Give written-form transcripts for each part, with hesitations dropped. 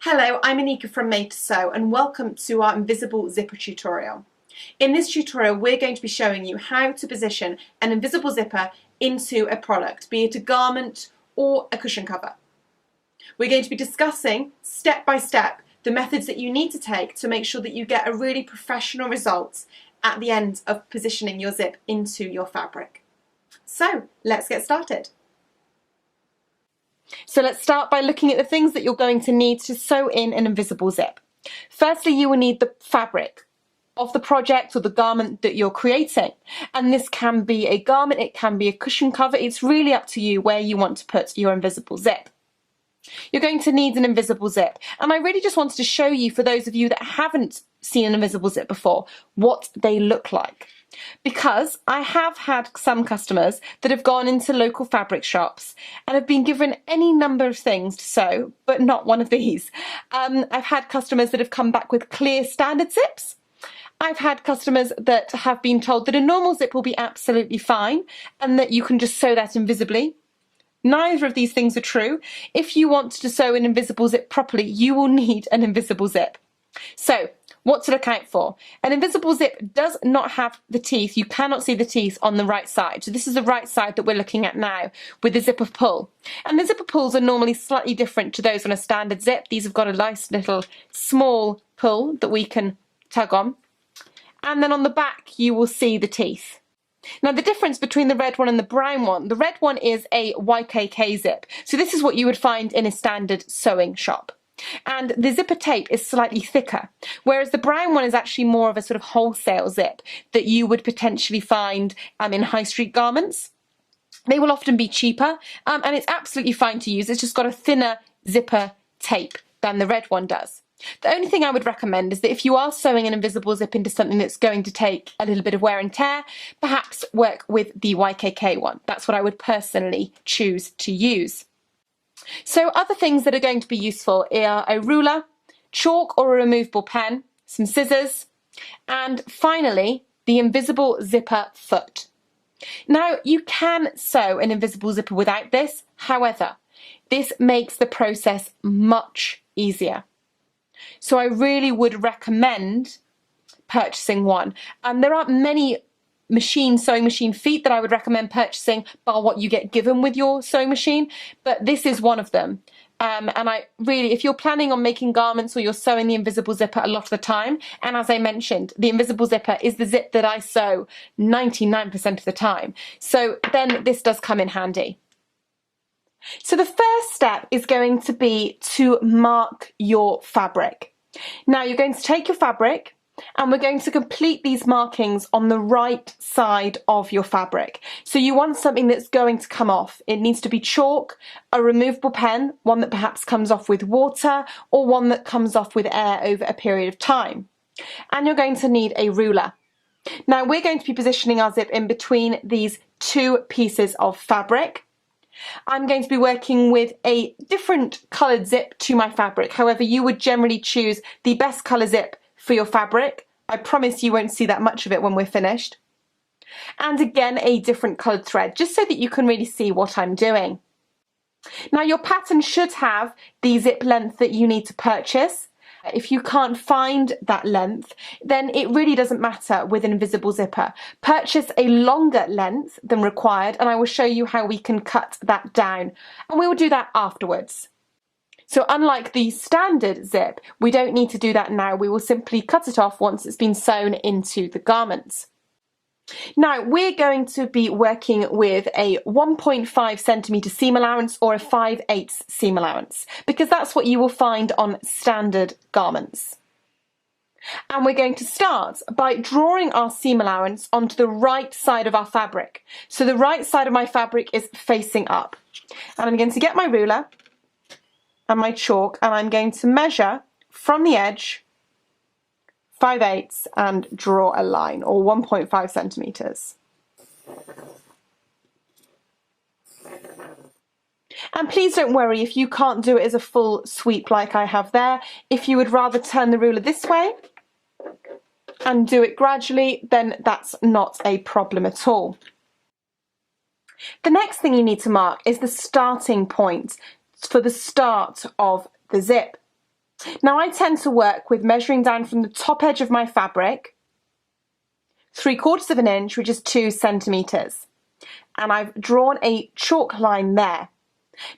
Hello, I'm Anika from Made to Sew and welcome to our invisible zipper tutorial. In this tutorial we're going to be showing you how to position an invisible zipper into a product, be it a garment or a cushion cover. We're going to be discussing step by step the methods that you need to take to make sure that you get a really professional result at the end of positioning your zip into your fabric. So let's get started. So let's start by looking at the things that you're going to need to sew in an invisible zip. Firstly, you will need the fabric of the project or the garment that you're creating. And this can be a garment, it can be a cushion cover. It's really up to you where you want to put your invisible zip. You're going to need an invisible zip. And I really just wanted to show you, for those of you that haven't seen an invisible zip before, what they look like. Because I have had some customers that have gone into local fabric shops and have been given any number of things to sew, but not one of these. I've had customers that have come back with clear standard zips. I've had customers that have been told that a normal zip will be absolutely fine and that you can just sew that invisibly. Neither of these things are true. If you want to sew an invisible zip properly, you will need an invisible zip. So, what to look out for? An invisible zip does not have the teeth. You cannot see the teeth on the right side. So this is the right side that we're looking at now with the zipper pull. And the zipper pulls are normally slightly different to those on a standard zip. These have got a nice little small pull that we can tug on. And then on the back you will see the teeth. Now the difference between the red one and the brown one, the red one is a YKK zip. So this is what you would find in a standard sewing shop. And the zipper tape is slightly thicker, whereas the brown one is actually more of a sort of wholesale zip that you would potentially find in high street garments. They will often be cheaper and it's absolutely fine to use. It's just got a thinner zipper tape than the red one does. The only thing I would recommend is that if you are sewing an invisible zip into something that's going to take a little bit of wear and tear, perhaps work with the YKK one. That's what I would personally choose to use. So other things that are going to be useful are a ruler, chalk or a removable pen, some scissors, and finally the invisible zipper foot. Now you can sew an invisible zipper without this, however, this makes the process much easier. So I really would recommend purchasing one. And there aren't many sewing machine feet that I would recommend purchasing bar what you get given with your sewing machine, but this is one of them. And I really, if you're planning on making garments or you're sewing the invisible zipper a lot of the time, and as I mentioned, the invisible zipper is the zip that I sew 99% of the time, so then this does come in handy. So the first step is going to be to mark your fabric. Now you're going to take your fabric and we're going to complete these markings on the right side of your fabric. So you want something that's going to come off. It needs to be chalk, a removable pen, one that perhaps comes off with water or one that comes off with air over a period of time. And you're going to need a ruler. Now we're going to be positioning our zip in between these two pieces of fabric. I'm going to be working with a different coloured zip to my fabric. However, you would generally choose the best colour zip for your fabric. I promise you won't see that much of it when we're finished. And again, a different coloured thread, just so that you can really see what I'm doing. Now your pattern should have the zip length that you need to purchase. If you can't find that length, then it really doesn't matter with an invisible zipper. Purchase a longer length than required and I will show you how we can cut that down. And we will do that afterwards. So unlike the standard zip, we don't need to do that now. We will simply cut it off once it's been sewn into the garments. Now we're going to be working with a 1.5 centimetre seam allowance or a 5/8 seam allowance because that's what you will find on standard garments. And we're going to start by drawing our seam allowance onto the right side of our fabric. So the right side of my fabric is facing up. And I'm going to get my ruler and my chalk and I'm going to measure from the edge 5/8 and draw a line, or 1.5 centimetres. And please don't worry if you can't do it as a full sweep like I have there. If you would rather turn the ruler this way and do it gradually, then that's not a problem at all. The next thing you need to mark is the starting point for the start of the zip. Now I tend to work with measuring down from the top edge of my fabric, 3/4 of an inch, which is 2 centimeters. And I've drawn a chalk line there.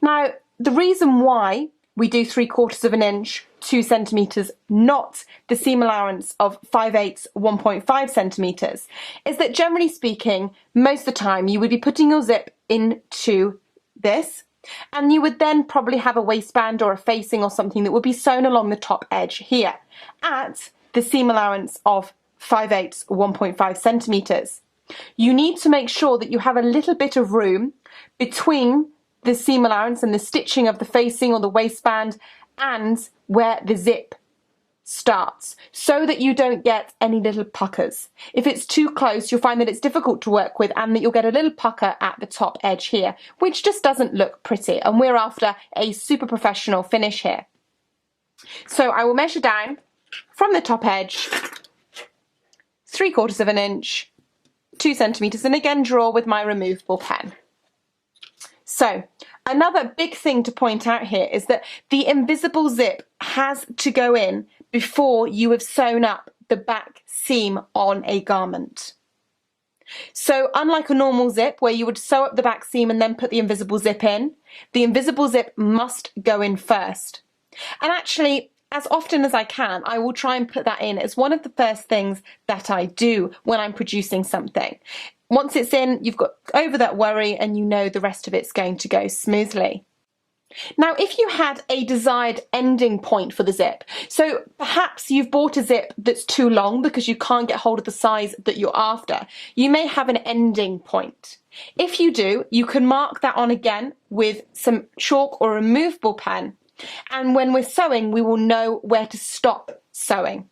Now, the reason why we do 3/4 of an inch, 2 centimeters, not the seam allowance of 5/8, 1.5 centimeters, is that generally speaking, most of the time you would be putting your zip into this, and you would then probably have a waistband or a facing or something that would be sewn along the top edge here at the seam allowance of 5/8, 1.5 centimeters. You need to make sure that you have a little bit of room between the seam allowance and the stitching of the facing or the waistband and where the zip starts, so that you don't get any little puckers. If it's too close, you'll find that it's difficult to work with and that you'll get a little pucker at the top edge here, which just doesn't look pretty, and we're after a super professional finish here. So I will measure down from the top edge, 3/4 of an inch, 2 centimeters, and again draw with my removable pen. So another big thing to point out here is that the invisible zip has to go in before you have sewn up the back seam on a garment. So unlike a normal zip where you would sew up the back seam and then put the invisible zip in, the invisible zip must go in first. And actually, as often as I can, I will try and put that in as one of the first things that I do when I'm producing something. Once it's in, you've got over that worry and you know the rest of it's going to go smoothly. Now, if you had a desired ending point for the zip, so perhaps you've bought a zip that's too long because you can't get hold of the size that you're after, you may have an ending point. If you do, you can mark that on again with some chalk or removable pen, and when we're sewing, we will know where to stop sewing.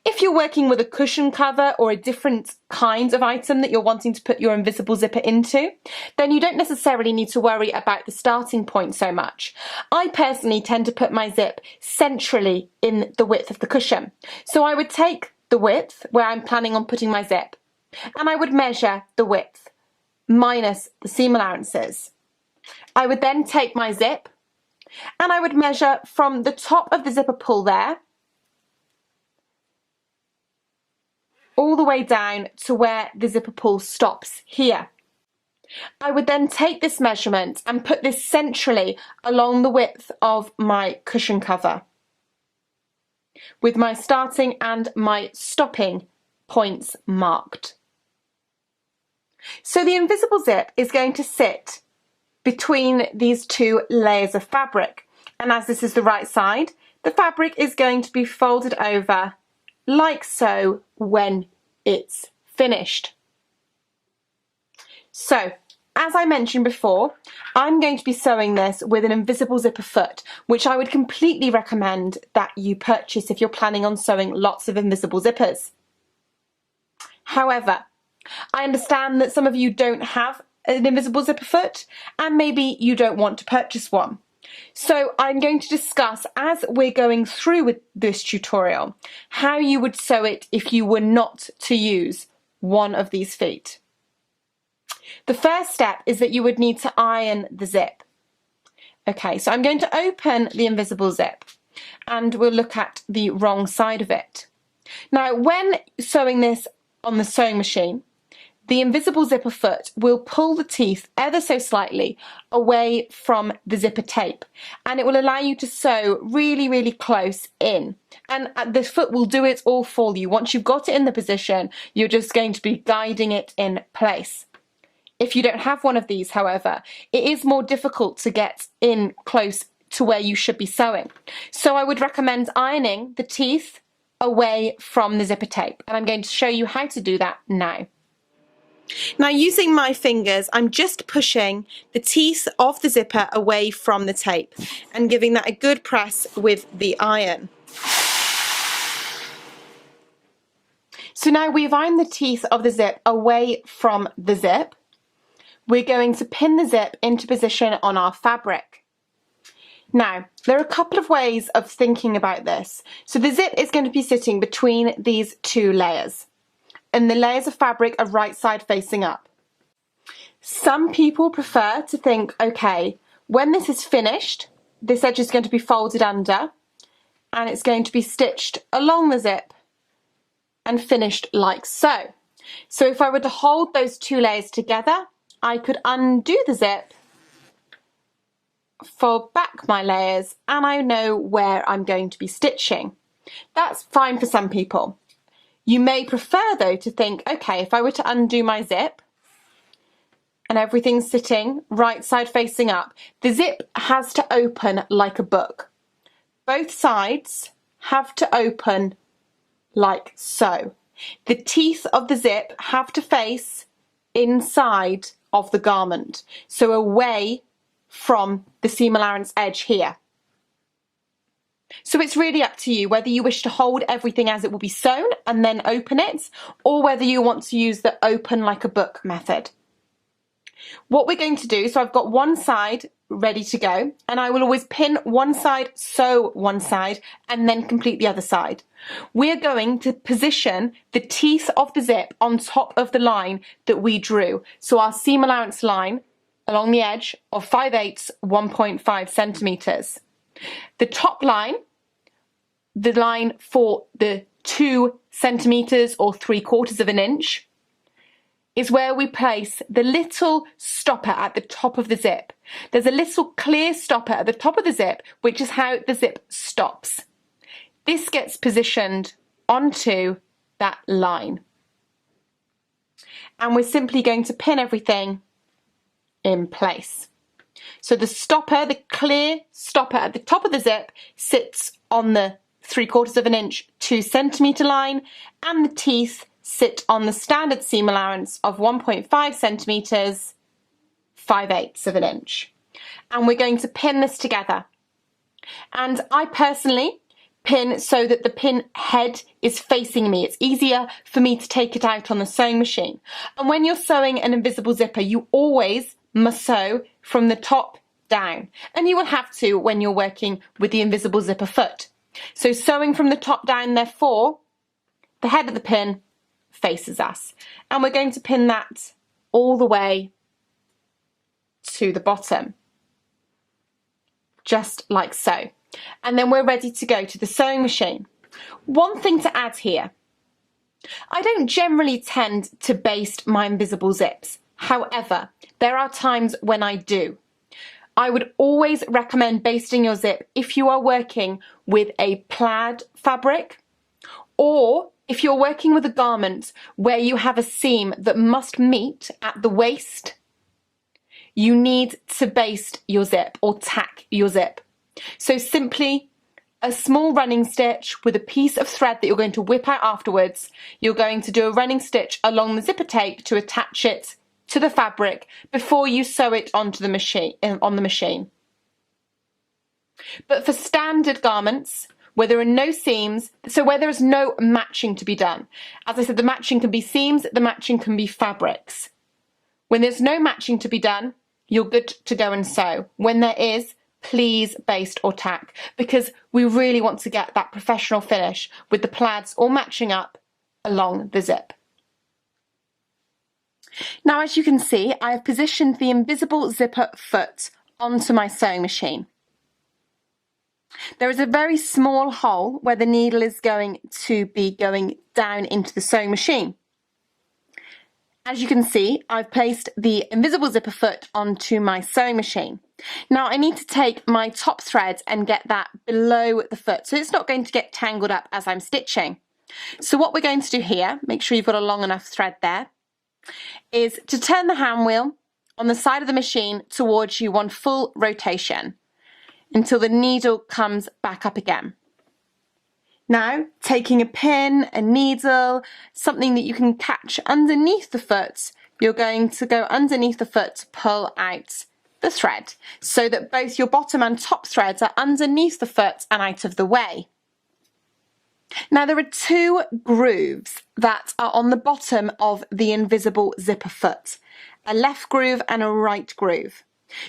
If you're working with a cushion cover or a different kind of item that you're wanting to put your invisible zipper into, then you don't necessarily need to worry about the starting point so much. I personally tend to put my zip centrally in the width of the cushion. So I would take the width where I'm planning on putting my zip, and I would measure the width minus the seam allowances. I would then take my zip and I would measure from the top of the zipper pull there all the way down to where the zipper pull stops here. I would then take this measurement and put this centrally along the width of my cushion cover with my starting and my stopping points marked. So the invisible zip is going to sit between these two layers of fabric, and as this is the right side, the fabric is going to be folded over like so when it's finished. So, as I mentioned before, I'm going to be sewing this with an invisible zipper foot, which I would completely recommend that you purchase if you're planning on sewing lots of invisible zippers. However, I understand that some of you don't have an invisible zipper foot, and maybe you don't want to purchase one. So I'm going to discuss, as we're going through with this tutorial, how you would sew it if you were not to use one of these feet. The first step is that you would need to iron the zip. Okay, so I'm going to open the invisible zip and we'll look at the wrong side of it. Now, when sewing this on the sewing machine, the invisible zipper foot will pull the teeth ever so slightly away from the zipper tape, and it will allow you to sew really, really close in. And the foot will do it all for you. Once you've got it in the position, you're just going to be guiding it in place. If you don't have one of these, however, it is more difficult to get in close to where you should be sewing. So I would recommend ironing the teeth away from the zipper tape, and I'm going to show you how to do that now. Now, using my fingers, I'm just pushing the teeth of the zipper away from the tape and giving that a good press with the iron. So now we've ironed the teeth of the zip away from the zip. We're going to pin the zip into position on our fabric. Now, there are a couple of ways of thinking about this. So the zip is going to be sitting between these two layers, and the layers of fabric are right side facing up. Some people prefer to think, okay, when this is finished, this edge is going to be folded under and it's going to be stitched along the zip and finished like so. So if I were to hold those two layers together, I could undo the zip, fold back my layers, and I know where I'm going to be stitching. That's fine for some people. You may prefer though to think, okay, if I were to undo my zip and everything's sitting right side facing up, the zip has to open like a book. Both sides have to open like so. The teeth of the zip have to face inside of the garment, so away from the seam allowance edge here. So it's really up to you whether you wish to hold everything as it will be sewn and then open it, or whether you want to use the open like a book method. What we're going to do, so I've got one side ready to go, and I will always pin one side, sew one side, and then complete the other side. We're going to position the teeth of the zip on top of the line that we drew. So our seam allowance line along the edge of 5/8, 1.5 centimeters. The top line, the line for the 2 centimeters or 3/4 of an inch, is where we place the little stopper at the top of the zip. There's a little clear stopper at the top of the zip, which is how the zip stops. This gets positioned onto that line. And we're simply going to pin everything in place. So the stopper, the clear stopper at the top of the zip, sits on the 3/4 of an inch, 2 centimeter line, and the teeth sit on the standard seam allowance of 1.5 centimeters, 5/8 of an inch. And we're going to pin this together. And I personally pin so that the pin head is facing me. It's easier for me to take it out on the sewing machine. And when you're sewing an invisible zipper, you always must sew from the top down. And you will have to when you're working with the invisible zipper foot. So sewing from the top down, therefore, the head of the pin faces us. And we're going to pin that all the way to the bottom, just like so. And then we're ready to go to the sewing machine. One thing to add here, I don't generally tend to baste my invisible zips. However, there are times when I do. I would always recommend basting your zip if you are working with a plaid fabric, or if you're working with a garment where you have a seam that must meet at the waist, you need to baste your zip or tack your zip. So simply a small running stitch with a piece of thread that you're going to whip out afterwards. You're going to do a running stitch along the zipper tape to attach it to the fabric before you sew it onto the machine, on the machine. But for standard garments, where there are no seams, so where there is no matching to be done. As I said, the matching can be seams, the matching can be fabrics. When there's no matching to be done, you're good to go and sew. When there is, please baste or tack, because we really want to get that professional finish with the plaids all matching up along the zip. Now, as you can see, I have positioned the invisible zipper foot onto my sewing machine. There is a very small hole where the needle is going to be going down into the sewing machine. As you can see, I've placed the invisible zipper foot onto my sewing machine. Now I need to take my top thread and get that below the foot, so it's not going to get tangled up as I'm stitching. So what we're going to do here, make sure you've got a long enough thread there, is to turn the hand wheel on the side of the machine towards you on full rotation until the needle comes back up again. Now, taking a pin, a needle, something that you can catch underneath the foot, you're going to go underneath the foot to pull out the thread so that both your bottom and top threads are underneath the foot and out of the way. Now, there are two grooves that are on the bottom of the invisible zipper foot, a left groove and a right groove.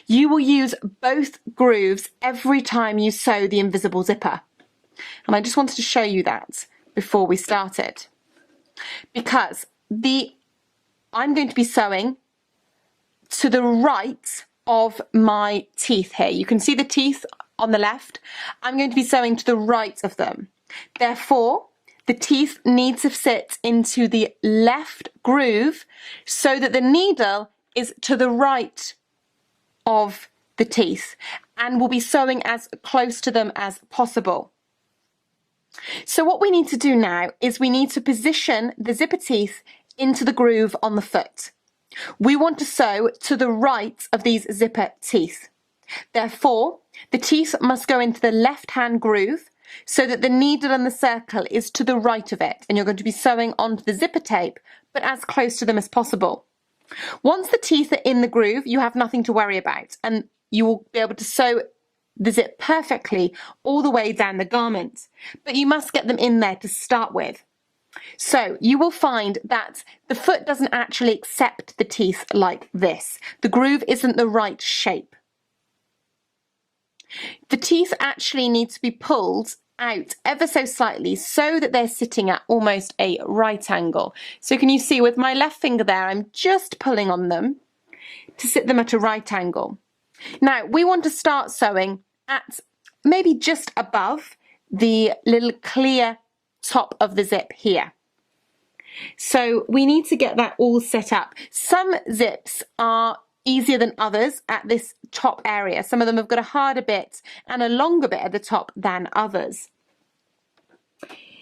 You will use both grooves every time you sew the invisible zipper. And I just wanted to show you that before we started, because I'm going to be sewing to the right of my teeth here. You can see the teeth on the left, I'm going to be sewing to the right of them. Therefore, the teeth need to sit into the left groove so that the needle is to the right of the teeth, and we'll be sewing as close to them as possible. So what we need to do now is we need to position the zipper teeth into the groove on the foot. We want to sew to the right of these zipper teeth. Therefore, the teeth must go into the left-hand groove so that the needle and the circle is to the right of it, and you're going to be sewing onto the zipper tape, but as close to them as possible. Once the teeth are in the groove, you have nothing to worry about, and you will be able to sew the zip perfectly all the way down the garment, but you must get them in there to start with. So you will find that the foot doesn't actually accept the teeth like this. The groove isn't the right shape. The teeth actually need to be pulled out ever so slightly so that they're sitting at almost a right angle. So can you see with my left finger there, I'm just pulling on them to sit them at a right angle. Now we want to start sewing at maybe just above the little clear top of the zip here. So we need to get that all set up. Some zips are easier than others at this top area. Some of them have got a harder bit and a longer bit at the top than others.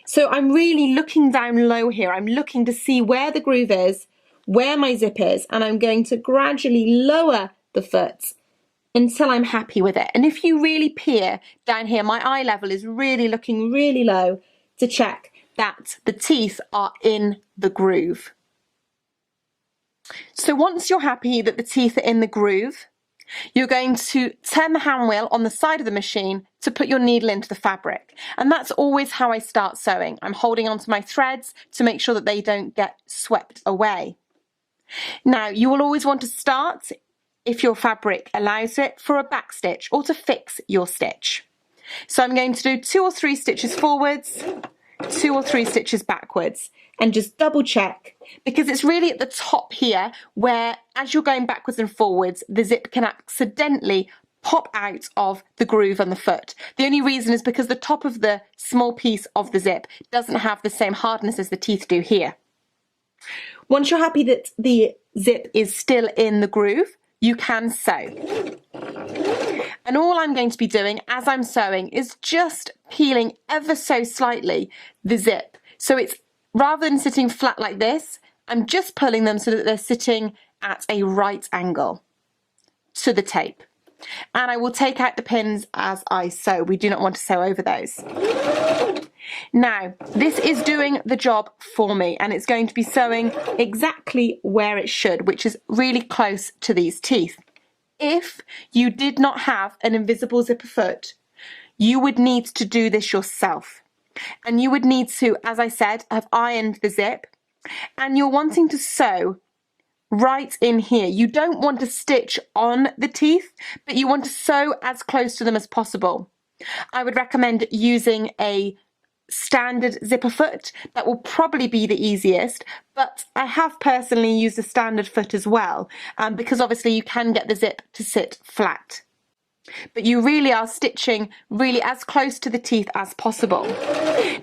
So I'm really looking down low here. I'm looking to see where the groove is, where my zip is, and I'm going to gradually lower the foot until I'm happy with it. And if you really peer down here, my eye level is really looking really low to check that the teeth are in the groove. So once you're happy that the teeth are in the groove, you're going to turn the hand wheel on the side of the machine to put your needle into the fabric. And that's always how I start sewing. I'm holding onto my threads to make sure that they don't get swept away. Now, you will always want to start, if your fabric allows it, for a back stitch or to fix your stitch. So I'm going to do 2 or 3 stitches forwards, 2 or 3 stitches backwards, and just double check, because it's really at the top here where, as you're going backwards and forwards, the zip can accidentally pop out of the groove on the foot. The only reason is because the top of the small piece of the zip doesn't have the same hardness as the teeth do here. Once you're happy that the zip is still in the groove, you can sew. And all I'm going to be doing as I'm sewing is just peeling ever so slightly the zip. So it's, rather than sitting flat like this, I'm just pulling them so that they're sitting at a right angle to the tape. And I will take out the pins as I sew. We do not want to sew over those. Now, this is doing the job for me, and it's going to be sewing exactly where it should, which is really close to these teeth. If you did not have an invisible zipper foot, you would need to do this yourself. And you would need to, as I said, have ironed the zip, and you're wanting to sew right in here. You don't want to stitch on the teeth, but you want to sew as close to them as possible. I would recommend using a standard zipper foot. That will probably be the easiest, but I have personally used a standard foot as well, because obviously you can get the zip to sit flat. But you really are stitching really as close to the teeth as possible.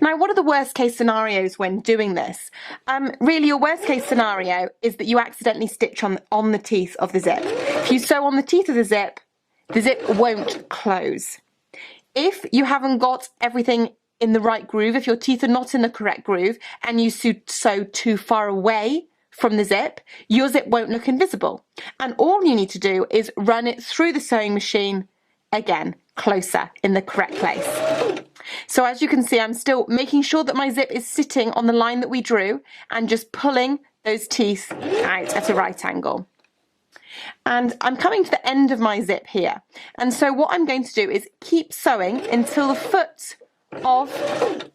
Now, what are the worst case scenarios when doing this? Really, your worst case scenario is that you accidentally stitch on the teeth of the zip. If you sew on the teeth of the zip won't close. If you haven't got everything in the right groove, if your teeth are not in the correct groove and you sew too far away from the zip, your zip won't look invisible. And all you need to do is run it through the sewing machine again, closer in the correct place. So as you can see, I'm still making sure that my zip is sitting on the line that we drew and just pulling those teeth out at a right angle. And I'm coming to the end of my zip here. And so what I'm going to do is keep sewing until the foot of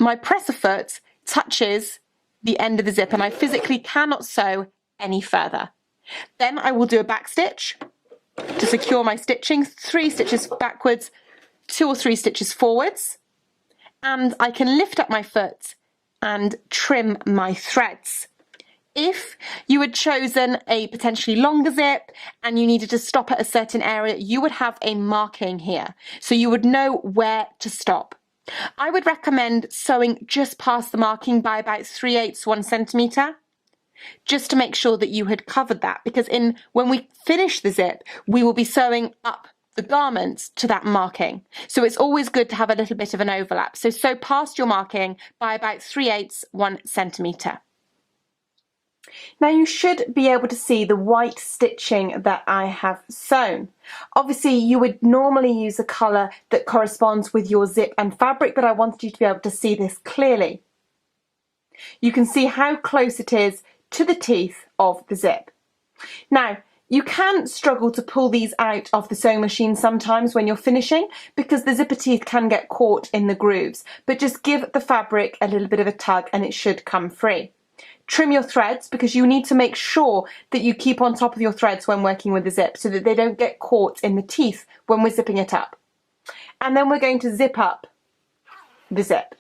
my presser foot touches the end of the zip and I physically cannot sew any further. Then I will do a back stitch to secure my stitching, 3 stitches backwards, 2 or 3 stitches forwards, and I can lift up my foot and trim my threads. If you had chosen a potentially longer zip and you needed to stop at a certain area, you would have a marking here, so you would know where to stop. I would recommend sewing just past the marking by about 3/8 1 centimetre, just to make sure that you had covered that, because when we finish the zip, we will be sewing up the garment to that marking. So it's always good to have a little bit of an overlap. So sew past your marking by about 3/8 1 centimetre. Now you should be able to see the white stitching that I have sewn. Obviously you would normally use a colour that corresponds with your zip and fabric, but I wanted you to be able to see this clearly. You can see how close it is to the teeth of the zip. Now you can struggle to pull these out of the sewing machine sometimes when you're finishing, because the zipper teeth can get caught in the grooves, but just give the fabric a little bit of a tug and it should come free. Trim your threads, because you need to make sure that you keep on top of your threads when working with the zip so that they don't get caught in the teeth when we're zipping it up. And then we're going to zip up the zip.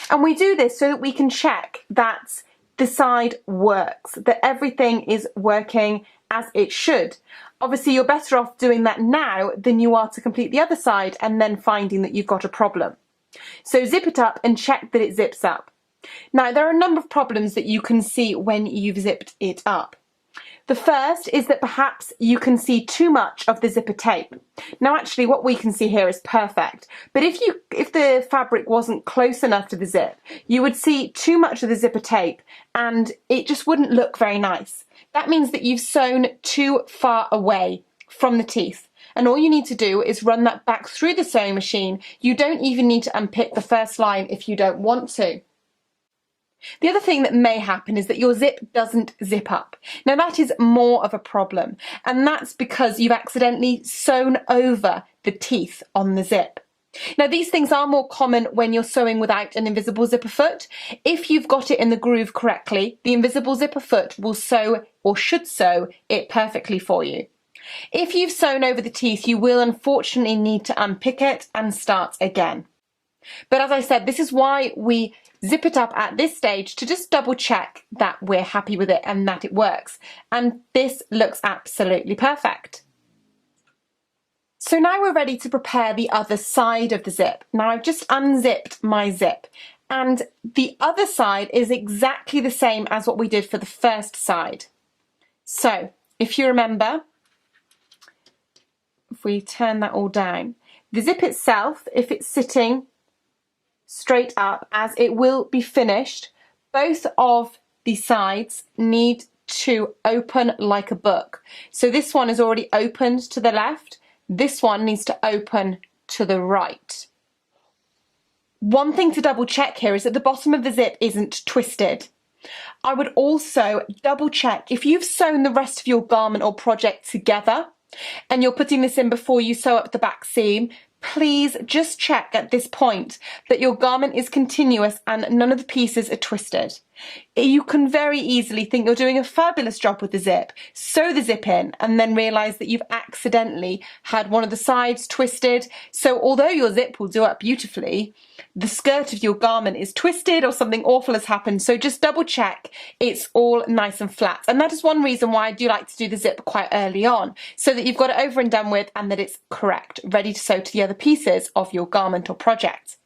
And we do this so that we can check that the side works, that everything is working as it should. Obviously you're better off doing that now than you are to complete the other side and then finding that you've got a problem. So zip it up and check that it zips up. Now there are a number of problems that you can see when you've zipped it up. The first is that perhaps you can see too much of the zipper tape. Now actually what we can see here is perfect, but if the fabric wasn't close enough to the zip, you would see too much of the zipper tape and it just wouldn't look very nice. That means that you've sewn too far away from the teeth. And all you need to do is run that back through the sewing machine. You don't even need to unpick the first line if you don't want to. The other thing that may happen is that your zip doesn't zip up. Now that is more of a problem, and that's because you've accidentally sewn over the teeth on the zip. Now these things are more common when you're sewing without an invisible zipper foot. If you've got it in the groove correctly, the invisible zipper foot will sew, or should sew, it perfectly for you. If you've sewn over the teeth, you will unfortunately need to unpick it and start again. But as I said, this is why we zip it up at this stage, to just double check that we're happy with it and that it works. And this looks absolutely perfect. So now we're ready to prepare the other side of the zip. Now I've just unzipped my zip, and the other side is exactly the same as what we did for the first side. So if you remember, if we turn that all down, the zip itself, if it's sitting straight up as it will be finished, both of the sides need to open like a book. So this one is already opened to the left, this one needs to open to the right. One thing to double check here is that the bottom of the zip isn't twisted. I would also double check if you've sewn the rest of your garment or project together and you're putting this in before you sew up the back seam. Please just check at this point that your garment is continuous and none of the pieces are twisted. You can very easily think you're doing a fabulous job with the zip, sew the zip in, and then realise that you've accidentally had one of the sides twisted. So although your zip will do up beautifully, the skirt of your garment is twisted or something awful has happened. So just double check it's all nice and flat. And that is one reason why I do like to do the zip quite early on, so that you've got it over and done with and that it's correct, ready to sew to the other pieces of your garment or project.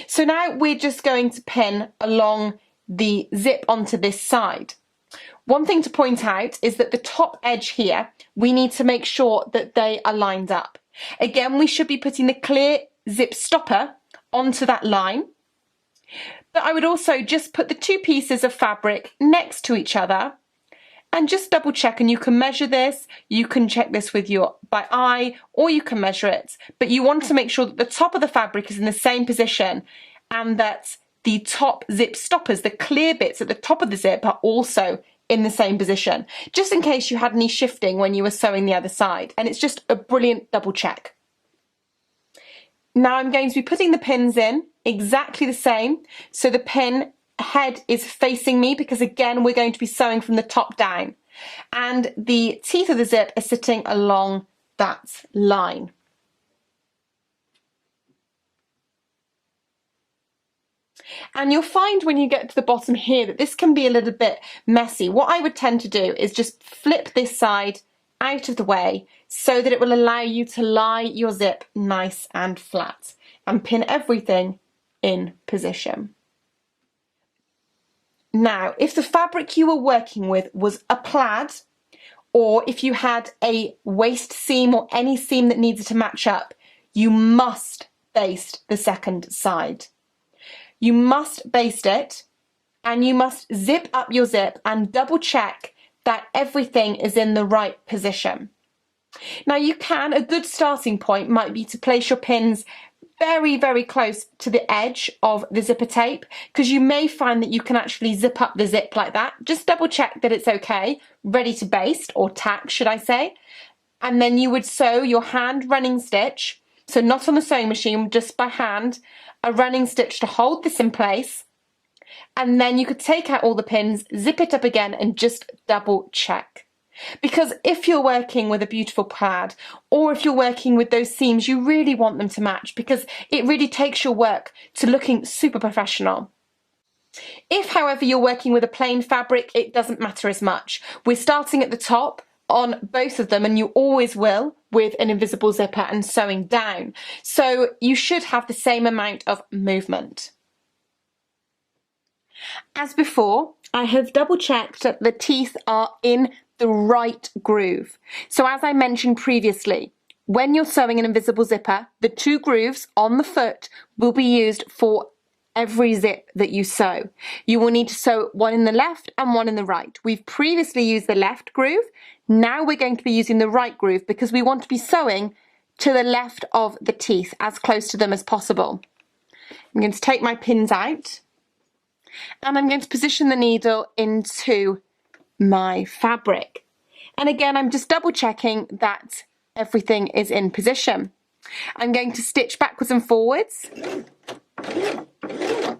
So now we're just going to pin along the zip onto this side. One thing to point out is that the top edge here, we need to make sure that they are lined up. Again, we should be putting the clear zip stopper onto that line, but I would also just put the two pieces of fabric next to each other and just double check, and you can measure this, you can check this with your by eye, or you can measure it, but you want to make sure that the top of the fabric is in the same position and that the top zip stoppers, the clear bits at the top of the zip, are also in the same position, just in case you had any shifting when you were sewing the other side. And it's just a brilliant double check. Now I'm going to be putting the pins in exactly the same. So the pin head is facing me, because again, we're going to be sewing from the top down. And the teeth of the zip are sitting along that line. And you'll find when you get to the bottom here that this can be a little bit messy. What I would tend to do is just flip this side out of the way so that it will allow you to lie your zip nice and flat and pin everything in position. Now, if the fabric you were working with was a plaid, or if you had a waist seam or any seam that needed to match up, you must baste the second side. You must baste it, and you must zip up your zip and double check that everything is in the right position. Now a good starting point might be to place your pins very, very close to the edge of the zipper tape, because you may find that you can actually zip up the zip like that. Just double check that it's okay, ready to baste, or tack should I say. And then you would sew your hand running stitch, so not on the sewing machine, just by hand, a running stitch to hold this in place. And then you could take out all the pins, zip it up again, and just double check. Because if you're working with a beautiful plaid, or if you're working with those seams, you really want them to match, because it really takes your work to looking super professional. If, however, you're working with a plain fabric, it doesn't matter as much. We're starting at the top on both of them, and you always will with an invisible zipper, and sewing down. So you should have the same amount of movement. As before, I have double checked that the teeth are in the right groove. So as I mentioned previously, when you're sewing an invisible zipper, the 2 grooves on the foot will be used for every zip that you sew. You will need to sew one in the left and one in the right. We've previously used the left groove. Now we're going to be using the right groove, because we want to be sewing to the left of the teeth, as close to them as possible. I'm going to take my pins out, and I'm going to position the needle into my fabric. And again, I'm just double checking that everything is in position. I'm going to stitch backwards and forwards to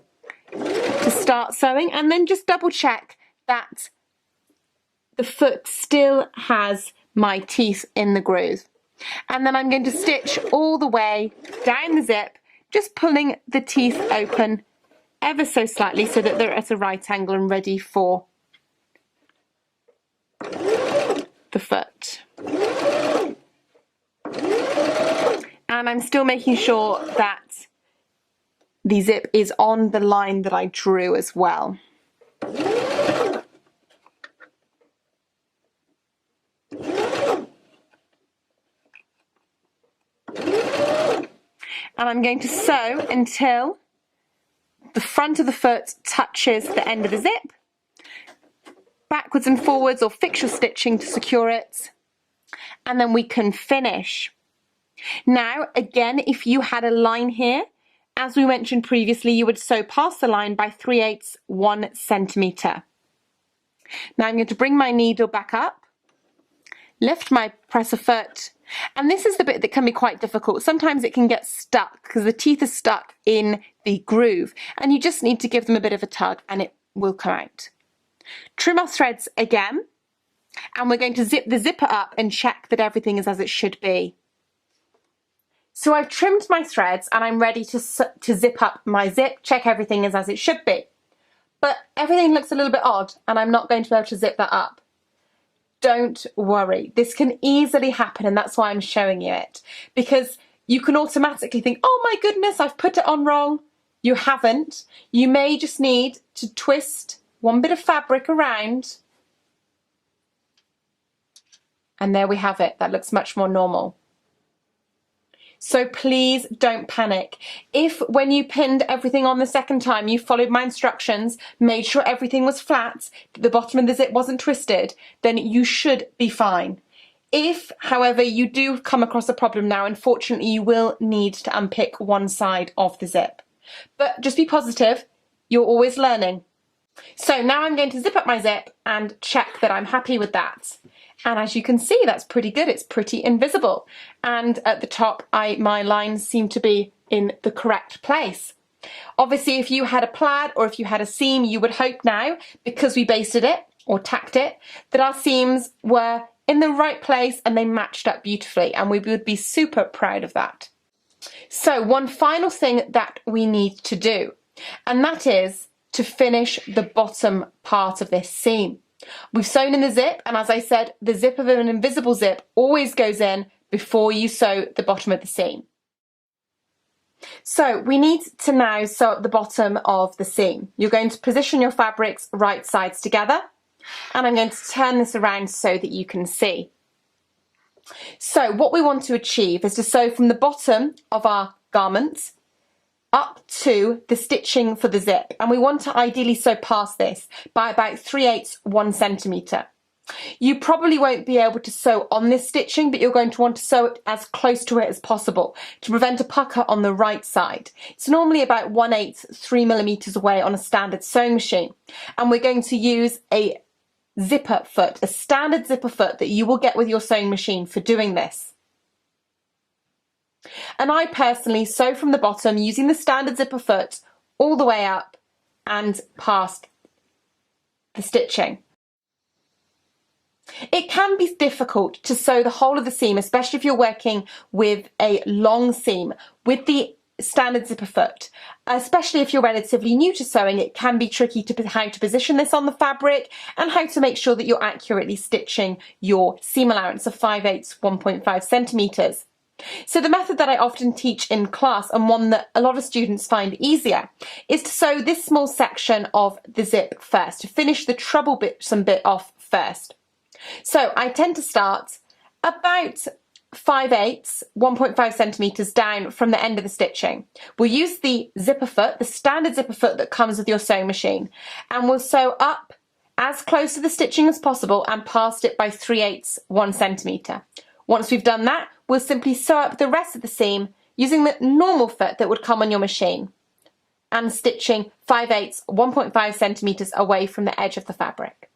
start sewing, and then just double check that the foot still has my teeth in the groove. And then I'm going to stitch all the way down the zip, just pulling the teeth open ever so slightly so that they're at a right angle and ready for the foot. And I'm still making sure that the zip is on the line that I drew as well. And I'm going to sew until the front of the foot touches the end of the zip, backwards and forwards, or fix your stitching to secure it, and then we can finish. Now, again, if you had a line here, as we mentioned previously, you would sew past the line by 3/8 1 centimetre. Now I'm going to bring my needle back up, lift my presser foot, and this is the bit that can be quite difficult. Sometimes it can get stuck because the teeth are stuck in the groove, and you just need to give them a bit of a tug and it will come out. Trim our threads again, and we're going to zip the zipper up and check that everything is as it should be. So I've trimmed my threads and I'm ready to zip up my zip, check everything is as it should be. But everything looks a little bit odd and I'm not going to be able to zip that up. Don't worry, this can easily happen, and that's why I'm showing you it. Because you can automatically think, oh my goodness, I've put it on wrong. You haven't. You may just need to twist one bit of fabric around. And there we have it. That looks much more normal. So please don't panic. If when you pinned everything on the second time, you followed my instructions, made sure everything was flat, the bottom of the zip wasn't twisted, then you should be fine. If, however, you do come across a problem now, unfortunately, you will need to unpick one side of the zip. But just be positive, you're always learning. So now I'm going to zip up my zip and check that I'm happy with that. And as you can see, that's pretty good. It's pretty invisible. And at the top, my lines seem to be in the correct place. Obviously, if you had a plaid or if you had a seam, you would hope now, because we basted it or tacked it, that our seams were in the right place and they matched up beautifully. And we would be super proud of that. So one final thing that we need to do. and that is to finish the bottom part of this seam. We've sewn in the zip, and as I said, the zip of an invisible zip always goes in before you sew the bottom of the seam. So we need to now sew up the bottom of the seam. You're going to position your fabrics right sides together, and I'm going to turn this around so that you can see. So what we want to achieve is to sew from the bottom of our garment up to the stitching for the zip, and we want to ideally sew past this by about 3/8 1 centimetre. You probably won't be able to sew on this stitching, but you're going to want to sew it as close to it as possible to prevent a pucker on the right side. It's normally about 1/8 3 millimeters away on a standard sewing machine, and we're going to use a zipper foot, a standard zipper foot that you will get with your sewing machine for doing this. And I personally sew from the bottom using the standard zipper foot all the way up and past the stitching. It can be difficult to sew the whole of the seam, especially if you're working with a long seam with the standard zipper foot. Especially if you're relatively new to sewing, it can be tricky to how to position this on the fabric and how to make sure that you're accurately stitching your seam allowance of 5/8 1.5 centimeters. So the method that I often teach in class, and one that a lot of students find easier, is to sew this small section of the zip first, to finish the troublesome bit off first. So I tend to start about 5/8 1.5 centimeters down from the end of the stitching. We'll use the zipper foot, the standard zipper foot that comes with your sewing machine, and we'll sew up as close to the stitching as possible and past it by 3/8 1 centimeter. Once we've done that, we'll simply sew up the rest of the seam using the normal foot that would come on your machine and stitching 5/8 1.5 centimeters away from the edge of the fabric.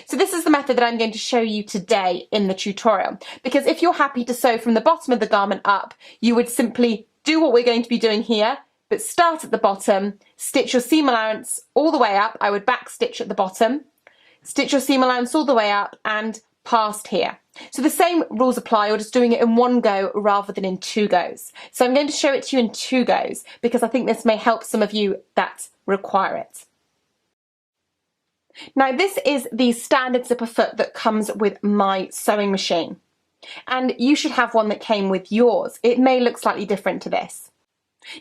So this is the method that I'm going to show you today in the tutorial, because if you're happy to sew from the bottom of the garment up, you would simply do what we're going to be doing here, but start at the bottom, stitch your seam allowance all the way up. I would back stitch at the bottom, stitch your seam allowance all the way up and past here. So the same rules apply, you're just doing it in one go rather than in two goes. So I'm going to show it to you in two goes because I think this may help some of you that require it. Now this is the standard zipper foot that comes with my sewing machine, and you should have one that came with yours. It may look slightly different to this.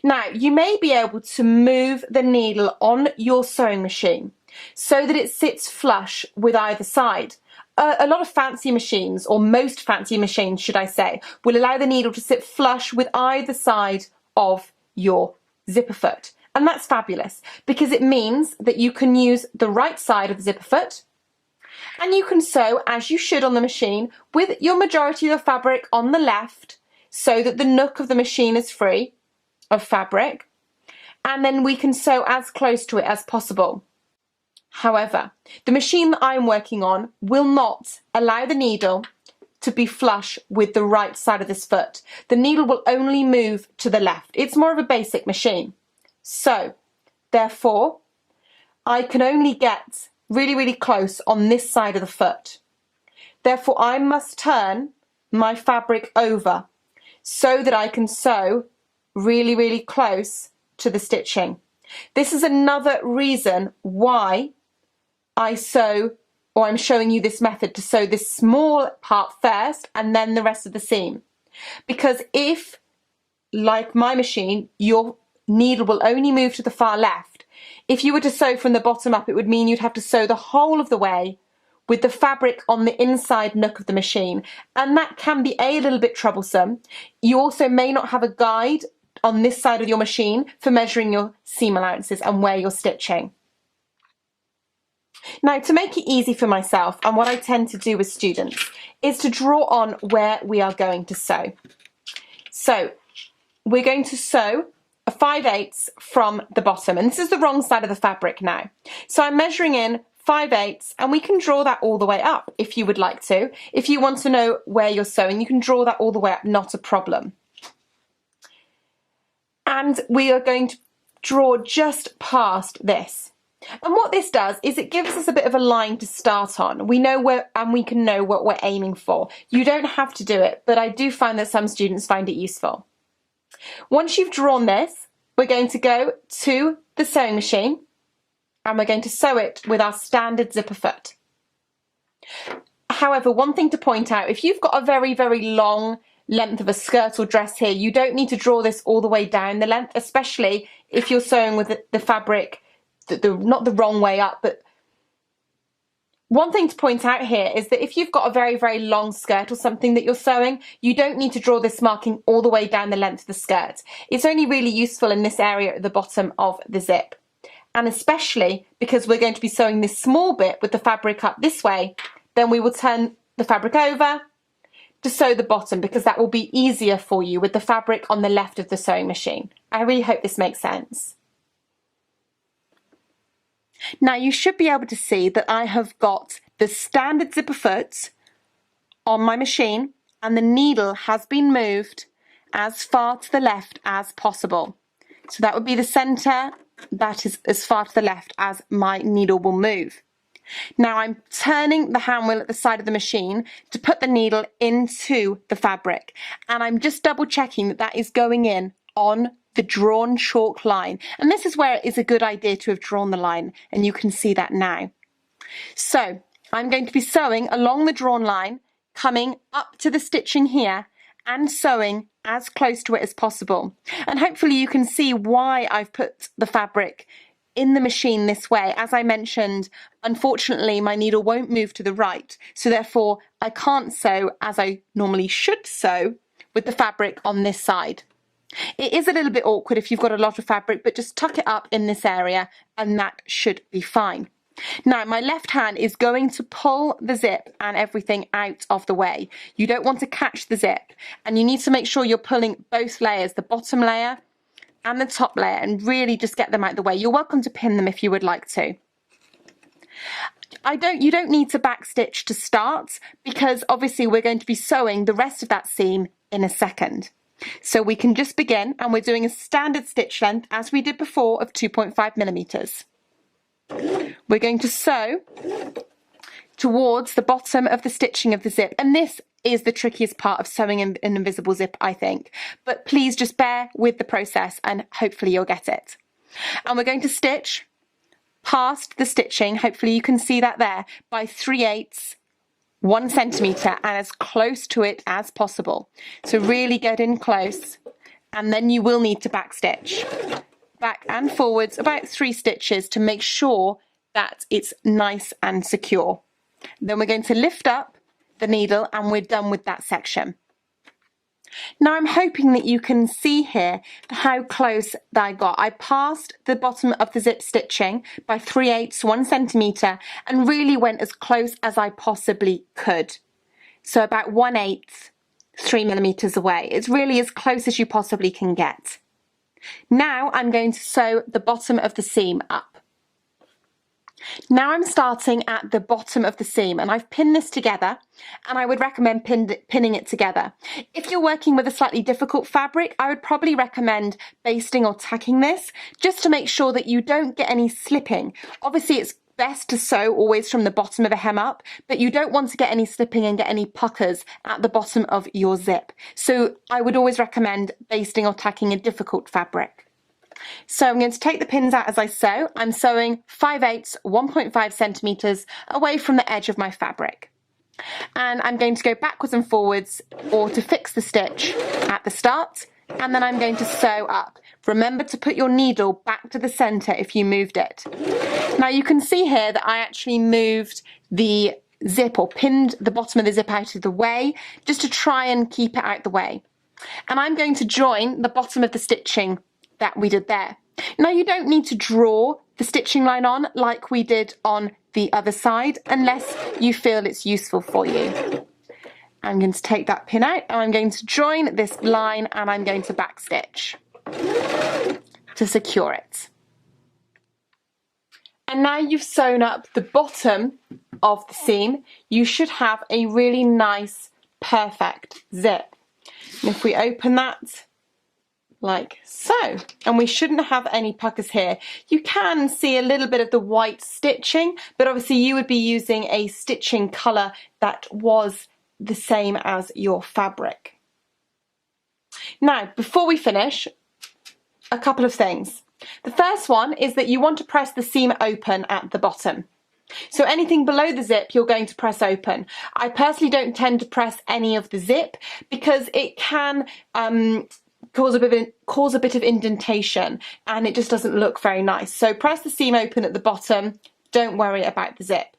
Now you may be able to move the needle on your sewing machine so that it sits flush with either side. A lot of fancy machines, or most fancy machines should I say, will allow the needle to sit flush with either side of your zipper foot. And that's fabulous because it means that you can use the right side of the zipper foot and you can sew as you should on the machine with your majority of the fabric on the left so that the nook of the machine is free of fabric, and then we can sew as close to it as possible. However, the machine that I'm working on will not allow the needle to be flush with the right side of this foot. The needle will only move to the left. It's more of a basic machine. So, therefore, I can only get really close on this side of the foot. Therefore, I must turn my fabric over so that I can sew really close to the stitching. This is another reason why I sew, or I'm showing you this method to sew this small part first and then the rest of the seam. Because if, like my machine, your needle will only move to the far left, if you were to sew from the bottom up, it would mean you'd have to sew the whole of the way with the fabric on the inside nook of the machine, and that can be a little bit troublesome. You also may not have a guide on this side of your machine for measuring your seam allowances and where you're stitching. Now, to make it easy for myself, and what I tend to do with students, is to draw on where we are going to sew. So we're going to sew a 5/8 from the bottom, and this is the wrong side of the fabric now. So I'm measuring in 5/8, and we can draw that all the way up if you would like to. If you want to know where you're sewing, you can draw that all the way up, not a problem. And we are going to draw just past this. And what this does is it gives us a bit of a line to start on. We know where, and we can know what we're aiming for. You don't have to do it, but I do find that some students find it useful. Once you've drawn this, we're going to go to the sewing machine and we're going to sew it with our standard zipper foot. However, one thing to point out, if you've got a very, very long length of a skirt or dress here, you don't need to draw this all the way down the length, especially if you're sewing with the fabric, not the wrong way up, but one thing to point out here is that if you've got a very, very long skirt or something that you're sewing, you don't need to draw this marking all the way down the length of the skirt. It's only really useful in this area at the bottom of the zip. And especially because we're going to be sewing this small bit with the fabric up this way, then we will turn the fabric over to sew the bottom, because that will be easier for you with the fabric on the left of the sewing machine. I really hope this makes sense. Now you should be able to see that I have got the standard zipper foot on my machine and the needle has been moved as far to the left as possible. So that would be the center, that is as far to the left as my needle will move. Now I'm turning the hand wheel at the side of the machine to put the needle into the fabric, and I'm just double checking that that is going in on the drawn chalk line. And this is where it is a good idea to have drawn the line, and you can see that now. So I'm going to be sewing along the drawn line, coming up to the stitching here and sewing as close to it as possible. And hopefully you can see why I've put the fabric in the machine this way. As I mentioned, unfortunately my needle won't move to the right, so therefore I can't sew as I normally should sew with the fabric on this side. It is a little bit awkward if you've got a lot of fabric, but just tuck it up in this area and that should be fine. Now my left hand is going to pull the zip and everything out of the way. You don't want to catch the zip, and you need to make sure you're pulling both layers, the bottom layer and the top layer, and really just get them out of the way. You're welcome to pin them if you would like to. You don't need to backstitch to start, because obviously we're going to be sewing the rest of that seam in a second. So we can just begin, and we're doing a standard stitch length as we did before of 2.5 millimeters. We're going to sew towards the bottom of the stitching of the zip, and this is the trickiest part of sewing an invisible zip, I think, but please just bear with the process and hopefully you'll get it. And we're going to stitch past the stitching, hopefully you can see that there, by 3/8 1 centimeter, and as close to it as possible. So really get in close, and then you will need to backstitch back and forwards about 3 stitches to make sure that it's nice and secure. Then we're going to lift up the needle and we're done with that section. Now I'm hoping that you can see here how close that I got. I passed the bottom of the zip stitching by 3/8 1 centimeter and really went as close as I possibly could. So about 1/8 3 millimeters away. It's really as close as you possibly can get. Now I'm going to sew the bottom of the seam up. Now I'm starting at the bottom of the seam, and I've pinned this together, and I would recommend pinning it together. If you're working with a slightly difficult fabric, I would probably recommend basting or tacking this, just to make sure that you don't get any slipping. Obviously it's best to sew always from the bottom of the hem up, but you don't want to get any slipping and get any puckers at the bottom of your zip. So I would always recommend basting or tacking a difficult fabric. So I'm going to take the pins out as I sew. I'm sewing 5/8 1.5 centimeters away from the edge of my fabric. And I'm going to go backwards and forwards, or to fix the stitch at the start, and then I'm going to sew up. Remember to put your needle back to the center if you moved it. Now you can see here that I actually moved the zip, or pinned the bottom of the zip out of the way, just to try and keep it out the way. And I'm going to join the bottom of the stitching that we did there. Now you don't need to draw the stitching line on like we did on the other side unless you feel it's useful for you. I'm going to take that pin out and I'm going to join this line and I'm going to backstitch to secure it. And now you've sewn up the bottom of the seam, you should have a really nice, perfect zip. And if we open that like so, and we shouldn't have any puckers here. You can see a little bit of the white stitching, but obviously you would be using a stitching colour that was the same as your fabric. Now, before we finish, a couple of things. The first one is that you want to press the seam open at the bottom. So anything below the zip, you're going to press open. I personally don't tend to press any of the zip because it can cause a bit of indentation and it just doesn't look very nice. So press the seam open at the bottom. Don't worry about the zip.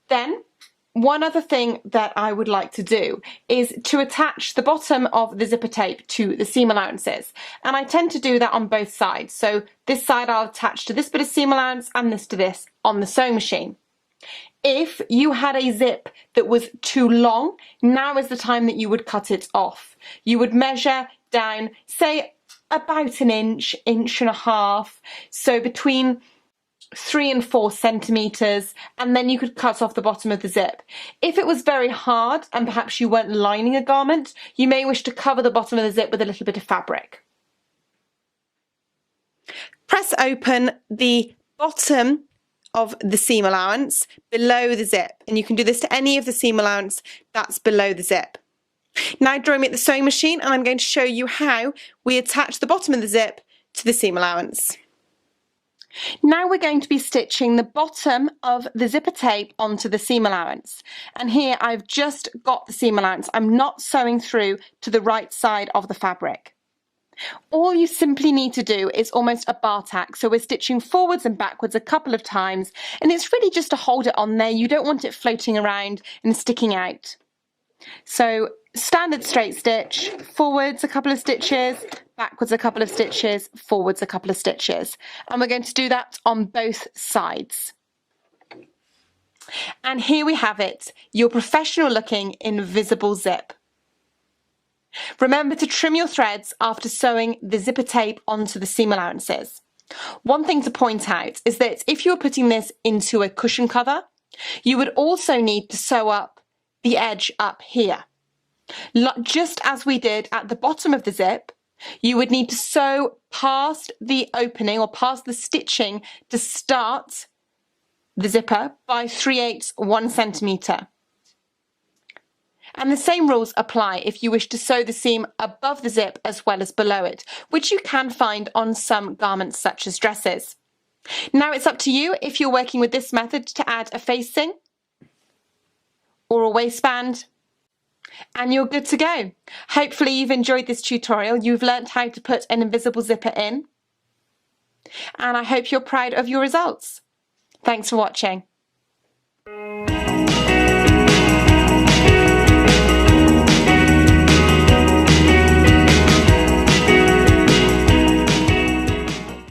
Then, one other thing that I would like to do is to attach the bottom of the zipper tape to the seam allowances. And I tend to do that on both sides. So this side I'll attach to this bit of seam allowance and this to this on the sewing machine. If you had a zip that was too long, now is the time that you would cut it off. You would measure down, say about an inch, inch and a half. So between 3 and 4 centimeters, and then you could cut off the bottom of the zip. If it was very hard and perhaps you weren't lining a garment, you may wish to cover the bottom of the zip with a little bit of fabric. Press open the bottom of the seam allowance below the zip, and you can do this to any of the seam allowance that's below the zip. Now join me at the sewing machine and I'm going to show you how we attach the bottom of the zip to the seam allowance. Now we're going to be stitching the bottom of the zipper tape onto the seam allowance. And here I've just got the seam allowance. I'm not sewing through to the right side of the fabric. All you simply need to do is almost a bar tack. So we're stitching forwards and backwards a couple of times, and it's really just to hold it on there. You don't want it floating around and sticking out. So standard straight stitch, forwards a couple of stitches, backwards a couple of stitches, forwards a couple of stitches. And we're going to do that on both sides. And here we have it, your professional looking invisible zip. Remember to trim your threads after sewing the zipper tape onto the seam allowances. One thing to point out is that if you're putting this into a cushion cover, you would also need to sew up the edge up here. Just as we did at the bottom of the zip, you would need to sew past the opening or past the stitching to start the zipper by 3/8 1 centimetre. And the same rules apply if you wish to sew the seam above the zip as well as below it, which you can find on some garments such as dresses. Now it's up to you if you're working with this method to add a facing or a waistband, and you're good to go. Hopefully you've enjoyed this tutorial. You've learnt how to put an invisible zipper in, and I hope you're proud of your results. Thanks for watching.